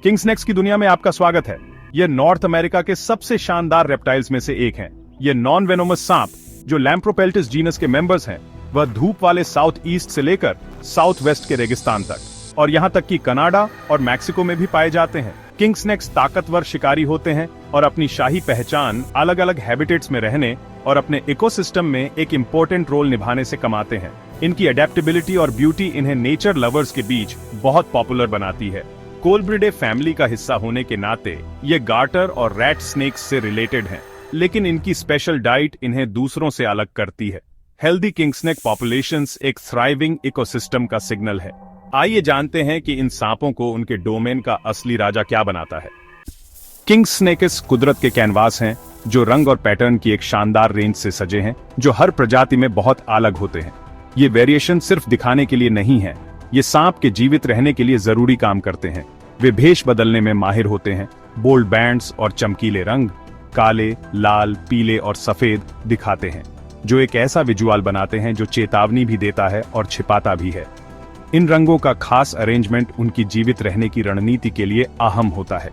King snacks की दुनिया में आपका स्वागत है। ये नॉर्थ अमेरिका के सबसे शानदार रेप्टाइल्स में से एक हैं। ये नॉन वेनोमस सांप जो लैम्प्रोपेल्टिस जीनस के मेंबर्स हैं, वह धूप वाले साउथ ईस्ट से लेकर साउथ वेस्ट के रेगिस्तान तक और यहाँ तक कि कनाडा और मैक्सिको में भी पाए जाते हैं। किंग स्नेक्स ताकतवर शिकारी होते हैं और अपनी शाही पहचान अलग अलग हैबिटेट्स में रहने और अपने इकोसिस्टम में एक इम्पोर्टेंट रोल निभाने से कमाते हैं। इनकी अडेप्टेबिलिटी और ब्यूटी इन्हें नेचर लवर्स के बीच बहुत पॉपुलर बनाती है। कोलब्रिडे फैमिली का हिस्सा होने के नाते ये गार्टर और रैट स्नेक्स से रिलेटेड हैं, लेकिन इनकी स्पेशल डाइट इन्हें दूसरों से अलग करती है। हेल्दी किंग स्नेक पॉपुलेशंस एक थ्राइविंग इकोसिस्टम का सिग्नल है। आइए जानते हैं कि इन सांपों को उनके डोमेन का असली राजा क्या बनाता है। किंग स्नेक्स कुदरत के कैनवास हैं जो रंग और पैटर्न की एक शानदार रेंज से सजे हैं, जो हर प्रजाति में बहुत अलग होते हैं। ये वेरिएशन सिर्फ दिखाने के लिए नहीं है, ये सांप के जीवित रहने के लिए जरूरी काम करते हैं। वे भेष बदलने में माहिर होते हैं। बोल्ड बैंड्स और चमकीले रंग काले, लाल, पीले और सफेद दिखाते हैं, जो एक ऐसा विजुअल बनाते हैं जो चेतावनी भी देता है और छिपाता भी है। इन रंगों का खास अरेंजमेंट उनकी जीवित रहने की रणनीति के लिए अहम होता है।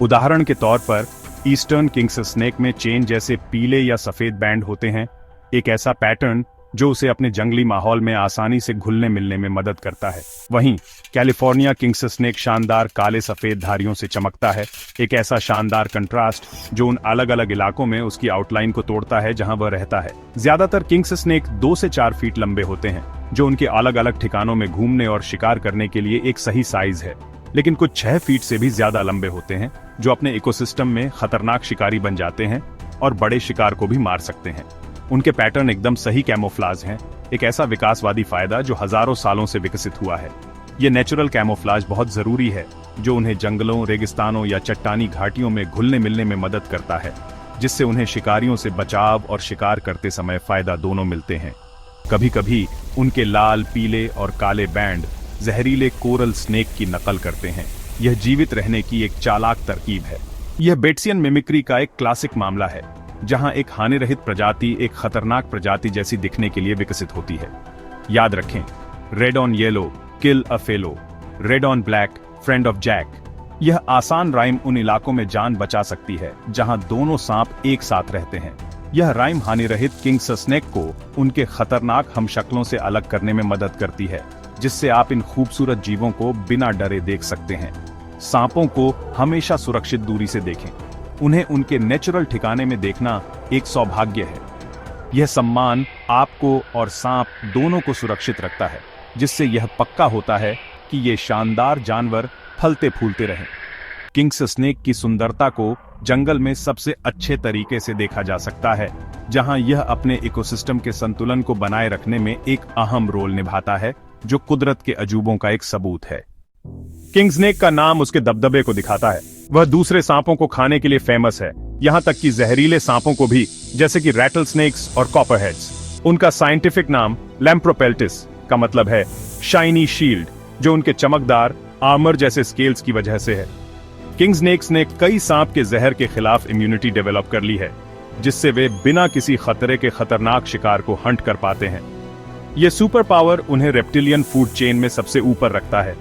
उदाहरण के तौर पर ईस्टर्न किंग स्नेक में चेन जैसे पीले या सफेद बैंड होते हैं, एक ऐसा पैटर्न जो उसे अपने जंगली माहौल में आसानी से घुलने मिलने में मदद करता है। वहीं कैलिफोर्निया किंग स्नेक शानदार काले सफेद धारियों से चमकता है, एक ऐसा शानदार कंट्रास्ट जो उन अलग अलग इलाकों में उसकी आउटलाइन को तोड़ता है जहां वह रहता है। ज्यादातर किंग स्नेक 2 से 4 फीट लंबे होते हैं, जो उनके अलग अलग ठिकानों में घूमने और शिकार करने के लिए एक सही साइज है, लेकिन कुछ 6 फीट से भी ज्यादा लंबे होते हैं, जो अपने इकोसिस्टम में खतरनाक शिकारी बन जाते हैं और बड़े शिकार को भी मार सकते हैं। उनके पैटर्न एकदम सही कैमोफ्लाज हैं, एक ऐसा विकासवादी फायदा जो हजारों सालों से विकसित हुआ है। ये नेचुरल कैमोफ्लाज बहुत जरूरी है, जो उन्हें जंगलों, रेगिस्तानों या चट्टानी घाटियों में घुलने मिलने में मदद करता है, जिससे उन्हें शिकारियों से बचाव और शिकार करते समय फायदा दोनों मिलते हैं। कभी कभी उनके लाल, पीले और काले बैंड जहरीले कोरल स्नेक की नकल करते हैं। यह जीवित रहने की एक चालाक तरकीब है। यह बेट्सियन मिमिक्री का एक क्लासिक मामला है, जहां एक हानि रहित प्रजाति एक खतरनाक प्रजाति जैसी दिखने के लिए विकसित होती है। याद रखें, red on yellow kill a fellow, red on black friend of Jack. यह आसान राइम उन इलाकों में जान बचा सकती है जहां दोनों सांप एक साथ रहते हैं। यह राइम हानि रहित किंग स्नेक को उनके खतरनाक हमशक्लों से अलग करने में मदद करती है, जिससे आप इन खूबसूरत जीवों को बिना डरे देख सकते हैं। सांपों को हमेशा सुरक्षित दूरी से देखें। उन्हें उनके नेचुरल ठिकाने में देखना एक सौभाग्य है। यह सम्मान आपको और सांप दोनों को सुरक्षित रखता है, जिससे यह पक्का होता है कि ये शानदार जानवर फलते फूलते रहें। किंग स्नेक की सुंदरता को जंगल में सबसे अच्छे तरीके से देखा जा सकता है, जहां यह अपने इकोसिस्टम के संतुलन को बनाए रखने में एक अहम रोल निभाता है, जो कुदरत के अजूबों का एक सबूत है। किंग स्नेक का नाम उसके दबदबे को दिखाता है। वह दूसरे सांपों को खाने के लिए फेमस है, यहां तक कि जहरीले सांपों को भी, जैसे कि रैटल स्नेक्स और कॉपरहेड्स। उनका साइंटिफिक नाम लैम्प्रोपेल्टिस का मतलब है शाइनी शील्ड, जो उनके चमकदार आर्मर जैसे स्केल्स की वजह से है। किंग स्नेक्स ने कई सांप के जहर के खिलाफ इम्यूनिटी डेवलप कर ली है, जिससे वे बिना किसी खतरे के खतरनाक शिकार को हंट कर पाते हैं। यह सुपर पावर उन्हें रेप्टिलियन फूड चेन में सबसे ऊपर रखता है।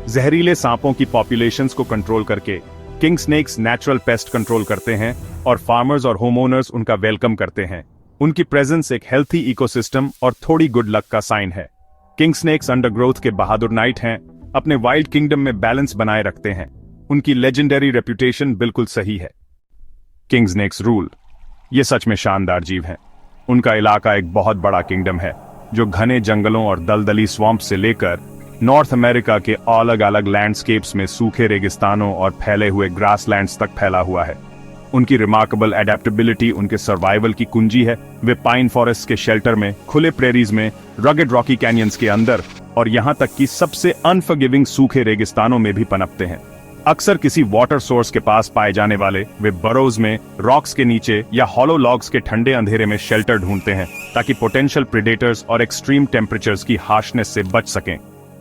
जहरीले सांपों की पॉपुलेशंस को कंट्रोल करके king snakes natural pest control करते हैं और फार्मर्स और होमओनर्स उनका वेलकम करते हैं। उनकी प्रेजेंस एक हेल्थी इकोसिस्टम और थोड़ी गुड लक का साइन है। किंग स्नेक्स अंडरग्रोथ के बहादुर नाइट हैं, अपने वाइल्ड किंगडम में बैलेंस बनाए रखते हैं। उनकी लेजेंडरी रेप्यूटेशन बिल्कुल सही है। किंग स्नेक्स रूल, ये सच में शानदार जीव हैं। उनका इलाका एक बहुत बड़ा किंगडम है, जो घने जंगलों और दलदली स्वैम्प से लेकर नॉर्थ अमेरिका के अलग अलग लैंडस्केप्स में सूखे रेगिस्तानों और फैले हुए ग्रासलैंड्स तक फैला हुआ है। उनकी रिमार्केबल एडेप्टेबिलिटी उनके सर्वाइवल की कुंजी है। वे पाइन फॉरेस्ट के शेल्टर में, खुले प्रेरीज में, रगेड रॉकी कैनियंस के अंदर और यहां तक कि सबसे अनफॉरगिविंग सूखे रेगिस्तानों में भी पनपते हैं। अक्सर किसी वाटर सोर्स के पास पाए जाने वाले वे बरोज में, रॉक्स के नीचे या हॉलो लॉग्स के ठंडे अंधेरे में शेल्टर ढूंढते हैं, ताकि पोटेंशियल प्रेडेटर्स और एक्सट्रीम टेम्परेचर्स की हार्शनेस से बच सकें।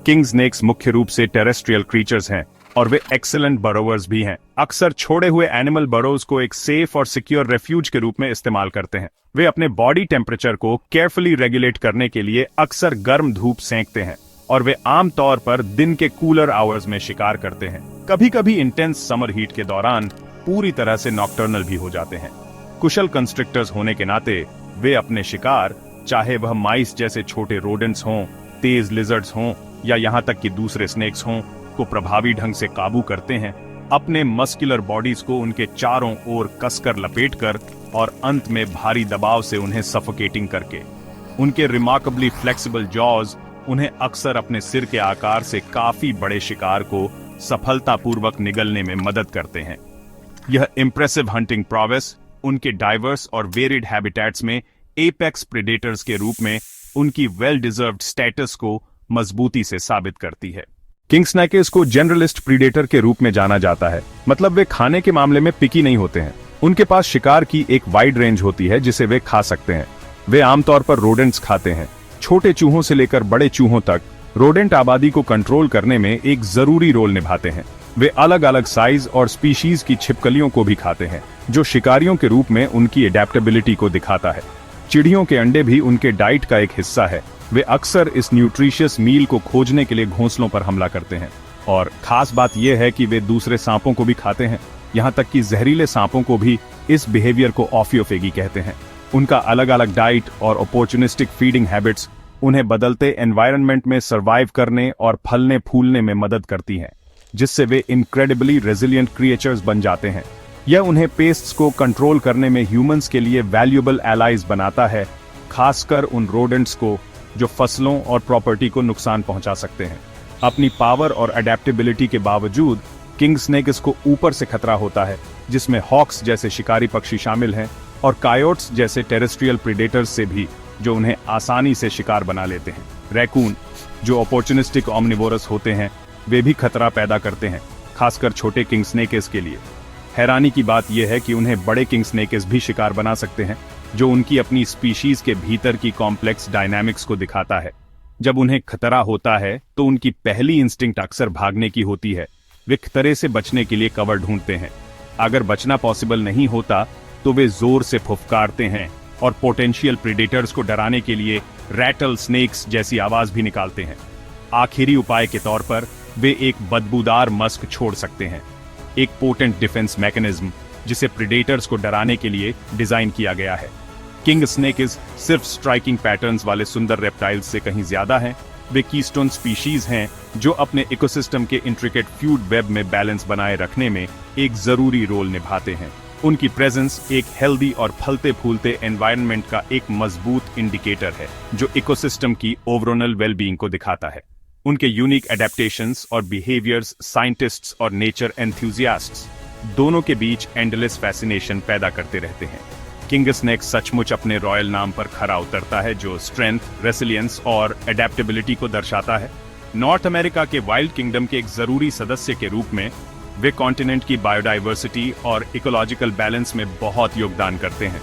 किंग स्नेक्स मुख्य रूप से टेरेस्ट्रियल क्रीचर्स हैं और वे एक्सीलेंट बरोवर्स भी हैं। अक्सर छोड़े हुए एनिमल बरोज को एक सेफ और सिक्योर रेफ्यूज के रूप में इस्तेमाल करते हैं। वे अपने बॉडी टेम्परेचर को केयरफुली रेगुलेट करने के लिए अक्सर गर्म धूप सेंकते हैं और वे आमतौर पर दिन के कूलर आवर्स में शिकार करते हैं। कभी कभी इंटेंस समर हीट के दौरान पूरी तरह से नॉकटर्नल भी हो जाते हैं। कुशल कंस्ट्रक्टर्स होने के नाते वे अपने शिकार, चाहे वह माइस जैसे छोटे रोडेंट्स हों, तेज लिजर्ड्स हों या यहाँ तक कि दूसरे स्नेक्स हों, को प्रभावी ढंग से काबू करते हैं, अपने मस्कुलर बॉडीज को उनके चारों ओर कसकर लपेटकर और अंत में भारी दबाव से उन्हें सफोकेटिंग करके। उनके रिमार्केबली फ्लेक्सिबल जॉज उन्हें अक्सर अपने सिर के आकार से काफी बड़े शिकार को सफलतापूर्वक निगलने में मदद करते हैं। यह इंप्रेसिव हंटिंग प्रोवेस उनके डाइवर्स और वेरिड हैबिटेट्स में एपेक्स प्रेडेटर्स के रूप में उनकी वेल डिजर्व्ड स्टेटस को मजबूती से साबित करती है। किंग स्नैकेस को जनरलिस्ट प्रीडेटर के रूप में जाना जाता है, मतलब वे खाने के मामले में पिकी नहीं होते हैं। उनके पास शिकार की एक वाइड रेंज होती है जिसे वे खा सकते हैं। वे आमतौर पर रोडेंट्स खाते हैं, छोटे चूहों से लेकर बड़े चूहों तक। रोडेंट आबादी को कंट्रोल करने में एक जरूरी रोल निभाते हैं। वे अलग अलग साइज और स्पीशीज की छिपकलियों को भी खाते हैं, जो शिकारियों के रूप में उनकी एडेप्टेबिलिटी को दिखाता है। चिड़ियों के अंडे भी उनके डाइट का एक हिस्सा है। वे अक्सर इस न्यूट्रिशियस मील को खोजने के लिए घोंसलों पर हमला करते हैं। और खास बात यह है कि वे दूसरे सांपों को भी खाते हैं, यहाँ तक कि जहरीले सांपों को भी। इस बिहेवियर को ऑफियोफेगी कहते हैं। उनका अलग अलग डाइट और अपॉर्चुनिस्टिक फीडिंग हैबिट्स उन्हें बदलते एनवायरनमेंट में सर्वाइव करने और फलने फूलने में मदद करती हैं, जिससे वे इनक्रेडिबली रेजिलिएंट क्रिएचर्स बन जाते हैं। यह उन्हें पेस्ट्स को कंट्रोल करने में ह्यूमंस के लिए वैल्यूएबल एलाइज बनाता है, खासकर उन रोडेंट्स को जो फसलों और प्रॉपर्टी को नुकसान पहुंचा सकते हैं। अपनी पावर और अडेप्टेबिलिटी के बावजूद किंग स्नेक्स को ऊपर से खतरा होता है, जिसमें हॉक्स जैसे शिकारी पक्षी शामिल हैं और कायोट्स जैसे टेरेस्ट्रियल प्रीडेटर्स से भी, जो उन्हें आसानी से शिकार बना लेते हैं। रैकून, जो अपॉर्चुनिस्टिक ऑमनिवोरस होते हैं, वे भी खतरा पैदा करते हैं, खासकर छोटे किंग स्नेक्स के लिए। हैरानी की बात यह है कि उन्हें बड़े किंग स्नेक्स भी शिकार बना सकते हैं, जो उनकी अपनी स्पीशीज के भीतर की कॉम्प्लेक्स डायनामिक्स को दिखाता है। जब उन्हें खतरा होता है तो उनकी पहली इंस्टिंक्ट अक्सर भागने की होती है। वे खतरे से बचने के लिए कवर ढूंढते हैं। अगर बचना पॉसिबल नहीं होता तो वे जोर से फुफकारते हैं और पोटेंशियल प्रेडेटर्स को डराने के लिए रैटल स्नेक्स जैसी आवाज भी निकालते हैं। आखिरी उपाय के तौर पर वे एक बदबूदार मस्क छोड़ सकते हैं, एक पोटेंट डिफेंस मैकेनिज्म जिसे प्रेडेटर्स को डराने के लिए डिजाइन किया गया है। किंग स्नेक्स सिर्फ स्ट्राइकिंग पैटर्न्स वाले सुंदर रेप्टाइल्स से कहीं ज्यादा हैं। वे कीस्टोन स्पीशीज हैं जो अपने इकोसिस्टम के इंट्रिकेट फ्यूड वेब में बैलेंस बनाए रखने में एक जरूरी रोल निभाते हैं। उनकी प्रेजेंस एक हेल्दी और फलते फूलते एनवायरनमेंट का एक मजबूत इंडिकेटर है, जो इकोसिस्टम की ओवरऑल वेलबीइंग को दिखाता है। उनके यूनिक एडेप्टेशंस और बिहेवियर्स साइंटिस्ट्स और नेचर एंथुजियास्ट्स दोनों के बीच एंडलेस फैसिनेशन पैदा करते रहते हैं। किंग स्नेक सचमुच अपने रॉयल नाम पर खरा उतरता है, जो स्ट्रेंथ, रेसिलियंस और एडेप्टेबिलिटी को दर्शाता है। नॉर्थ अमेरिका के वाइल्ड किंगडम के एक जरूरी सदस्य के रूप में वे कॉन्टिनेंट की बायोडाइवर्सिटी और इकोलॉजिकल बैलेंस में बहुत योगदान करते हैं।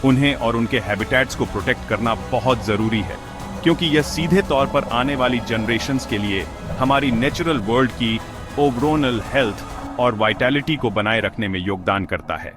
उन्हें और उनके हैबिटेट्स को प्रोटेक्ट करना बहुत जरूरी है, क्योंकि यह सीधे तौर पर आने वाली जनरेशन्स के लिए हमारी नेचुरल वर्ल्ड की ओवरऑल हेल्थ और वाइटैलिटी को बनाए रखने में योगदान करता है।